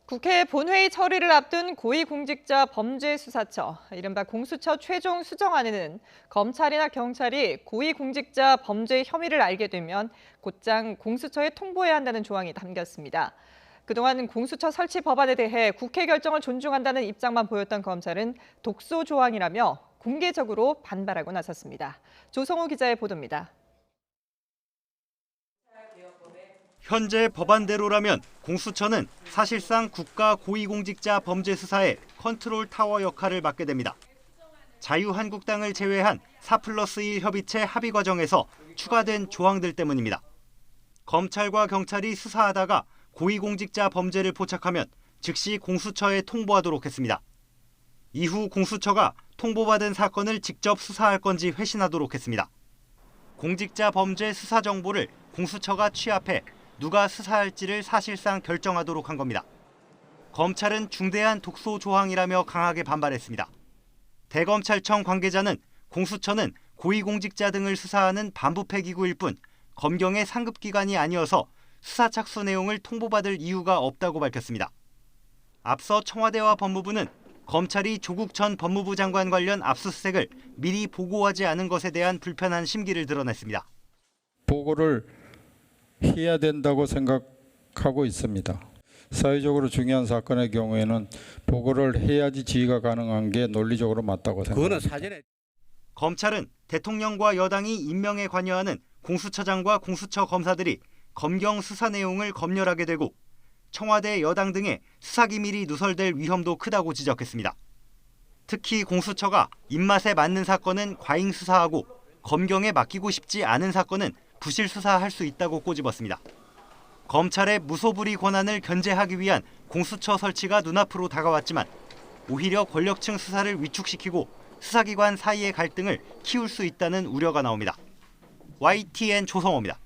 국회 본회의 처리를 앞둔 고위공직자 범죄수사처, 이른바 공수처 최종 수정안에는 검찰이나 경찰이 고위공직자 범죄 혐의를 알게 되면 곧장 공수처에 통보해야 한다는 조항이 담겼습니다. 그동안 공수처 설치 법안에 대해 국회 결정을 존중한다는 입장만 보였던 검찰은 독소 조항이라며 공개적으로 반발하고 나섰습니다. 조성호 기자의 보도입니다. 현재 법안대로라면 공수처는 사실상 국가 고위공직자 범죄 수사의 컨트롤 타워 역할을 맡게 됩니다. 자유한국당을 제외한 4+1 협의체 합의 과정에서 추가된 조항들 때문입니다. 검찰과 경찰이 수사하다가 고위공직자 범죄를 포착하면 즉시 공수처에 통보하도록 했습니다. 이후 공수처가 통보받은 사건을 직접 수사할 건지 회신하도록 했습니다. 공직자 범죄 수사 정보를 공수처가 취합해 누가 수사할지를 사실상 결정하도록 한 겁니다. 검찰은 중대한 독소 조항이라며 강하게 반발했습니다. 대검찰청 관계자는 공수처는 고위공직자 등을 수사하는 반부패 기구일 뿐 검경의 상급기관이 아니어서 수사 착수 내용을 통보받을 이유가 없다고 밝혔습니다. 앞서 청와대와 법무부는 검찰이 조국 전 법무부 장관 관련 압수수색을 미리 보고하지 않은 것에 대한 불편한 심기를 드러냈습니다. 보고를 해야 된다고 생각하고 있습니다. 사회적으로 중요한 사건의 경우에는 보고를 해야지 지휘가 가능한 게 논리적으로 맞다고 생각합니다. 검찰은 대통령과 여당이 임명에 관여하는 공수처장과 공수처 검사들이 검경 수사 내용을 검열하게 되고 청와대 여당 등의 수사기밀이 누설될 위험도 크다고 지적했습니다. 특히 공수처가 입맛에 맞는 사건은 과잉 수사하고 검경에 맡기고 싶지 않은 사건은 부실 수사할 수 있다고 꼬집었습니다. 검찰의 무소불위 권한을 견제하기 위한 공수처 설치가 눈앞으로 다가왔지만 오히려 권력층 수사를 위축시키고 수사기관 사이의 갈등을 키울 수 있다는 우려가 나옵니다. YTN 조성호입니다.